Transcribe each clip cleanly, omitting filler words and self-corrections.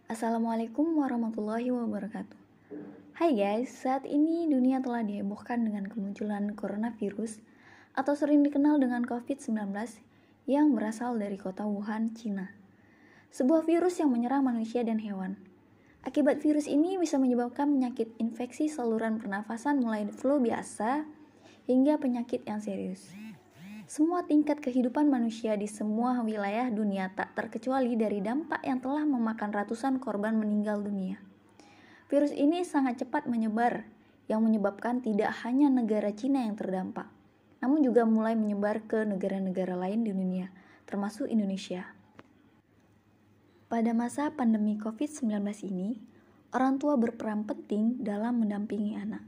Assalamualaikum warahmatullahi wabarakatuh. Hai guys, saat ini dunia telah dihebohkan dengan kemunculan coronavirus atau sering dikenal dengan COVID-19 yang berasal dari kota Wuhan, Cina. Sebuah virus yang menyerang manusia dan hewan. Akibat virus ini bisa menyebabkan penyakit infeksi saluran pernafasan mulai flu biasa hingga penyakit yang serius. Semua tingkat kehidupan manusia di semua wilayah dunia tak terkecuali dari dampak yang telah memakan ratusan korban meninggal dunia. Virus ini sangat cepat menyebar, yang menyebabkan tidak hanya negara Cina yang terdampak, namun juga mulai menyebar ke negara-negara lain di dunia, termasuk Indonesia. Pada masa pandemi COVID-19 ini, orang tua berperan penting dalam mendampingi anak.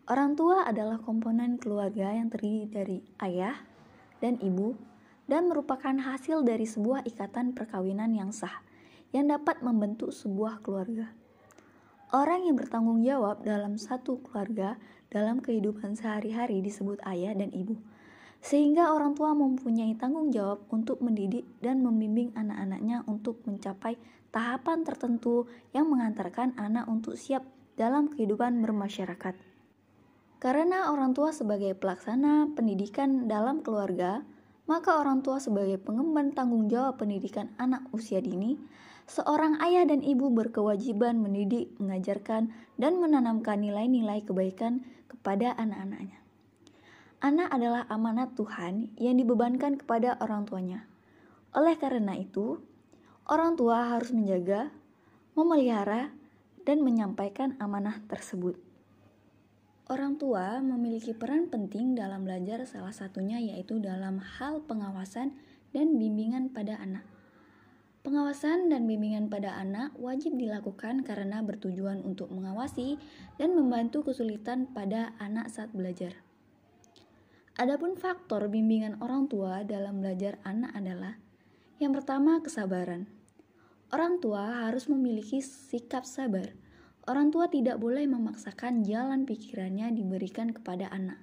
Orang tua adalah komponen keluarga yang terdiri dari ayah dan ibu dan merupakan hasil dari sebuah ikatan perkawinan yang sah yang dapat membentuk sebuah keluarga. Orang yang bertanggung jawab dalam satu keluarga dalam kehidupan sehari-hari disebut ayah dan ibu, sehingga orang tua mempunyai tanggung jawab untuk mendidik dan membimbing anak-anaknya untuk mencapai tahapan tertentu yang mengantarkan anak untuk siap dalam kehidupan bermasyarakat. Karena orang tua sebagai pelaksana pendidikan dalam keluarga, maka orang tua sebagai pengemban tanggung jawab pendidikan anak usia dini, seorang ayah dan ibu berkewajiban mendidik, mengajarkan, dan menanamkan nilai-nilai kebaikan kepada anak-anaknya. Anak adalah amanat Tuhan yang dibebankan kepada orang tuanya. Oleh karena itu, orang tua harus menjaga, memelihara, dan menyampaikan amanah tersebut. Orang tua memiliki peran penting dalam belajar, salah satunya yaitu dalam hal pengawasan dan bimbingan pada anak. Pengawasan dan bimbingan pada anak wajib dilakukan karena bertujuan untuk mengawasi dan membantu kesulitan pada anak saat belajar. Adapun faktor bimbingan orang tua dalam belajar anak adalah: yang pertama, kesabaran. Orang tua harus memiliki sikap sabar. Orang tua tidak boleh memaksakan jalan pikirannya diberikan kepada anak.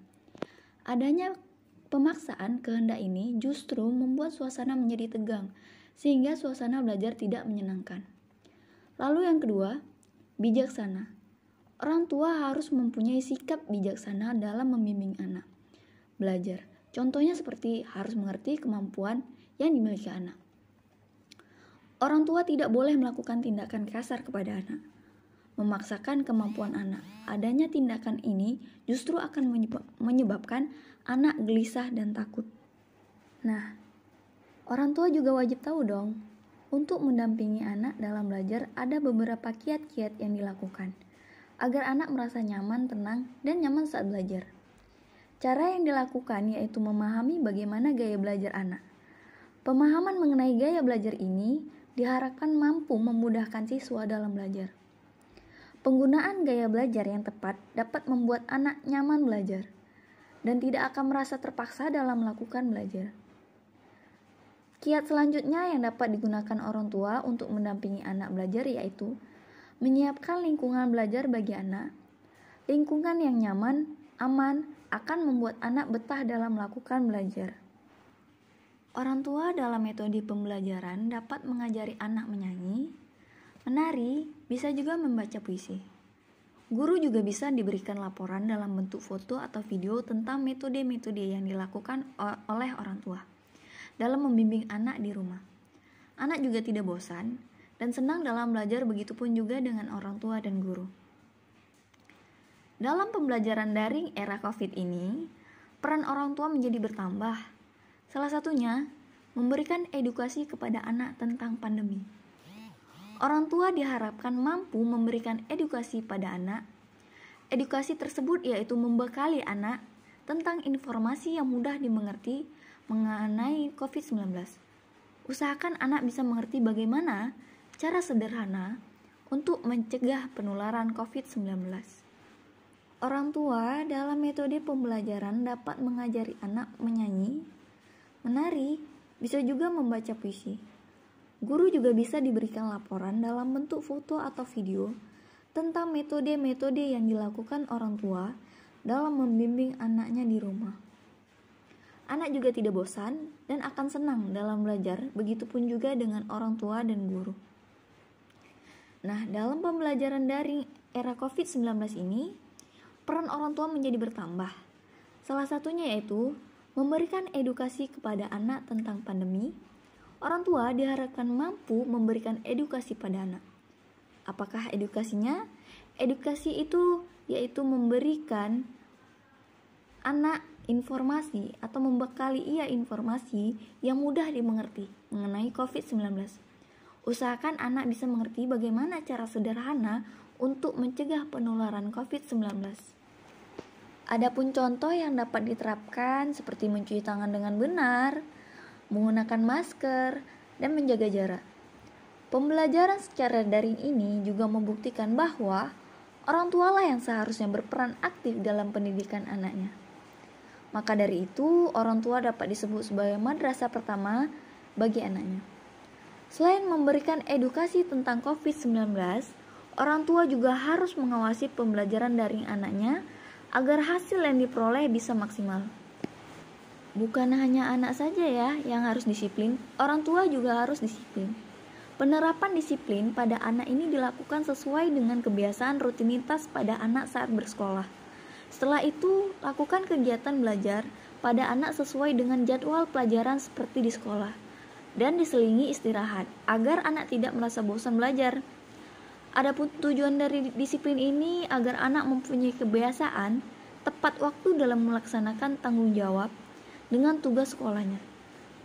Adanya pemaksaan kehendak ini justru membuat suasana menjadi tegang, sehingga suasana belajar tidak menyenangkan. Lalu yang kedua, bijaksana. Orang tua harus mempunyai sikap bijaksana dalam membimbing anak belajar. Contohnya seperti harus mengerti kemampuan yang dimiliki anak. Orang tua tidak boleh melakukan tindakan kasar kepada anak, memaksakan kemampuan anak. Adanya tindakan ini justru akan menyebabkan anak gelisah dan takut. Nah, orang tua juga wajib tahu dong, untuk mendampingi anak dalam belajar ada beberapa kiat-kiat yang dilakukan agar anak merasa nyaman, tenang, dan nyaman saat belajar. Cara yang dilakukan yaitu memahami bagaimana gaya belajar anak. Pemahaman mengenai gaya belajar ini diharapkan mampu memudahkan siswa dalam belajar. Penggunaan gaya belajar yang tepat dapat membuat anak nyaman belajar dan tidak akan merasa terpaksa dalam melakukan belajar. Kiat selanjutnya yang dapat digunakan orang tua untuk mendampingi anak belajar yaitu menyiapkan lingkungan belajar bagi anak. Lingkungan yang nyaman, aman akan membuat anak betah dalam melakukan belajar. Orang tua dalam metode pembelajaran dapat mengajari anak menyanyi, menari, bisa juga membaca puisi. Guru juga bisa diberikan laporan dalam bentuk foto atau video tentang metode-metode yang dilakukan oleh orang tua dalam membimbing anak di rumah. Anak juga tidak bosan dan senang dalam belajar, begitupun juga dengan orang tua dan guru. Dalam pembelajaran daring era COVID ini, peran orang tua menjadi bertambah. Salah satunya, memberikan edukasi kepada anak tentang pandemi. Orang tua diharapkan mampu memberikan edukasi pada anak. Edukasi tersebut yaitu membekali anak tentang informasi yang mudah dimengerti mengenai COVID-19. Usahakan anak bisa mengerti bagaimana cara sederhana untuk mencegah penularan COVID-19. Orang tua dalam metode pembelajaran dapat mengajari anak menyanyi, menari, bisa juga membaca puisi. Guru juga bisa diberikan laporan dalam bentuk foto atau video tentang metode-metode yang dilakukan orang tua dalam membimbing anaknya di rumah. Anak juga tidak bosan dan akan senang dalam belajar, begitupun juga dengan orang tua dan guru. Nah, dalam pembelajaran daring era COVID-19 ini, peran orang tua menjadi bertambah. Salah satunya yaitu memberikan edukasi kepada anak tentang pandemi. Orang tua diharapkan mampu memberikan edukasi pada anak. Apakah edukasinya? Edukasi itu yaitu memberikan anak informasi atau membekali ia informasi yang mudah dimengerti mengenai COVID-19. Usahakan anak bisa mengerti bagaimana cara sederhana untuk mencegah penularan COVID-19. Adapun contoh yang dapat diterapkan seperti mencuci tangan dengan benar, menggunakan masker, dan menjaga jarak. Pembelajaran secara daring ini juga membuktikan bahwa orang tualah yang seharusnya berperan aktif dalam pendidikan anaknya. Maka dari itu, orang tua dapat disebut sebagai madrasah pertama bagi anaknya. Selain memberikan edukasi tentang COVID-19, orang tua juga harus mengawasi pembelajaran daring anaknya agar hasil yang diperoleh bisa maksimal. Bukan hanya anak saja ya yang harus disiplin, orang tua juga harus disiplin. Penerapan disiplin pada anak ini dilakukan sesuai dengan kebiasaan rutinitas pada anak saat bersekolah. Setelah itu, lakukan kegiatan belajar pada anak sesuai dengan jadwal pelajaran seperti di sekolah, dan diselingi istirahat agar anak tidak merasa bosan belajar. Adapun tujuan dari disiplin ini agar anak mempunyai kebiasaan tepat waktu dalam melaksanakan tanggung jawab dengan tugas sekolahnya.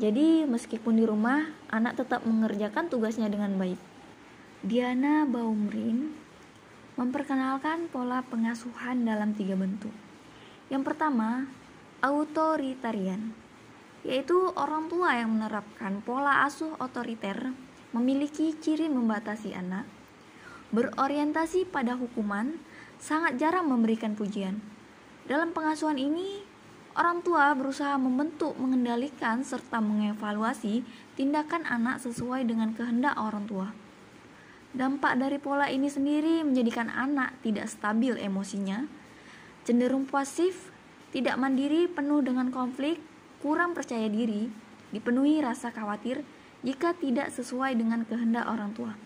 Jadi meskipun di rumah, anak tetap mengerjakan tugasnya dengan baik. Diana Baumrin memperkenalkan pola pengasuhan dalam 3 bentuk. Yang pertama, autoritarian, yaitu orang tua yang menerapkan pola asuh otoriter, memiliki ciri membatasi anak, berorientasi pada hukuman, sangat jarang memberikan pujian. Dalam pengasuhan ini, orang tua berusaha membentuk, mengendalikan, serta mengevaluasi tindakan anak sesuai dengan kehendak orang tua. Dampak dari pola ini sendiri menjadikan anak tidak stabil emosinya, cenderung pasif, tidak mandiri, penuh dengan konflik, kurang percaya diri, dipenuhi rasa khawatir jika tidak sesuai dengan kehendak orang tua,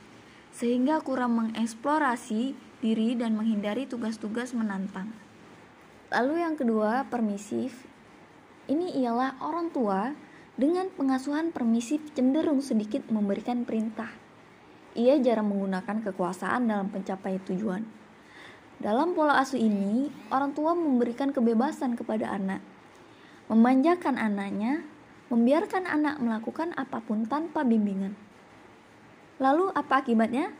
sehingga kurang mengeksplorasi diri dan menghindari tugas-tugas menantang. Lalu yang kedua, permisif. Ini ialah orang tua dengan pengasuhan permisif cenderung sedikit memberikan perintah. Ia jarang menggunakan kekuasaan dalam pencapaian tujuan. Dalam pola asuh ini, orang tua memberikan kebebasan kepada anak, memanjakan anaknya, membiarkan anak melakukan apapun tanpa bimbingan. Lalu apa akibatnya?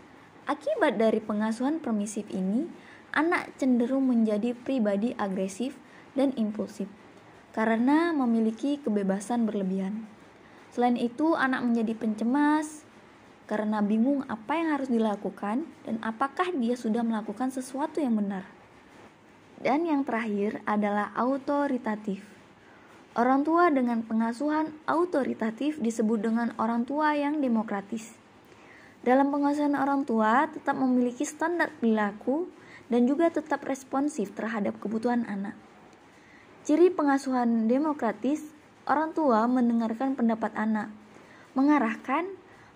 Akibat dari pengasuhan permisif ini, anak cenderung menjadi pribadi agresif dan impulsif karena memiliki kebebasan berlebihan. Selain itu, anak menjadi pencemas karena bingung apa yang harus dilakukan dan apakah dia sudah melakukan sesuatu yang benar. Dan yang terakhir adalah autoritatif. Orang tua dengan pengasuhan autoritatif disebut dengan orang tua yang demokratis. Dalam pengasuhan, orang tua tetap memiliki standar perilaku dan juga tetap responsif terhadap kebutuhan anak. Ciri pengasuhan demokratis, orang tua mendengarkan pendapat anak, mengarahkan,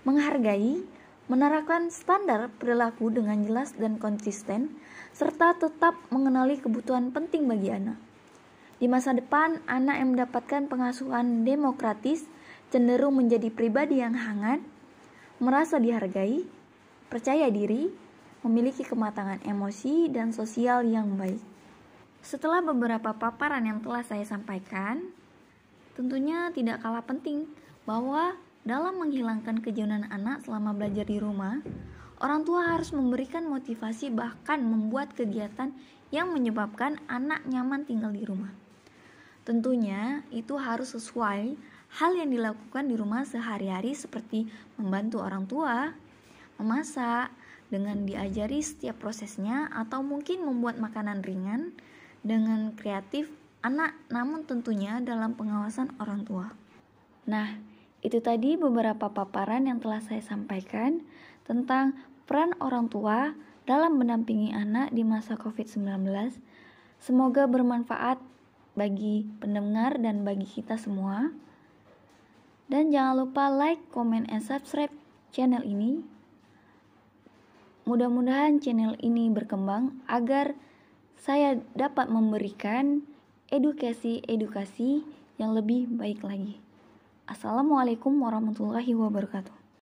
menghargai, menerapkan standar perilaku dengan jelas dan konsisten, serta tetap mengenali kebutuhan penting bagi anak. Di masa depan, anak yang mendapatkan pengasuhan demokratis cenderung menjadi pribadi yang hangat, merasa dihargai, percaya diri, memiliki kematangan emosi dan sosial yang baik. Setelah beberapa paparan yang telah saya sampaikan, tentunya tidak kalah penting bahwa dalam menghilangkan kejenuhan anak selama belajar di rumah, orang tua harus memberikan motivasi bahkan membuat kegiatan yang menyebabkan anak nyaman tinggal di rumah. Tentunya itu harus sesuai hal yang dilakukan di rumah sehari-hari seperti membantu orang tua, memasak dengan diajari setiap prosesnya, atau mungkin membuat makanan ringan dengan kreatif anak, namun tentunya dalam pengawasan orang tua. Nah, itu tadi beberapa paparan yang telah saya sampaikan tentang peran orang tua dalam mendampingi anak di masa COVID-19. Semoga bermanfaat bagi pendengar dan bagi kita semua. Dan jangan lupa like, comment, and subscribe channel ini. mudah-mudahan channel ini berkembang agar saya dapat memberikan edukasi yang lebih baik lagi. Assalamualaikum warahmatullahi wabarakatuh.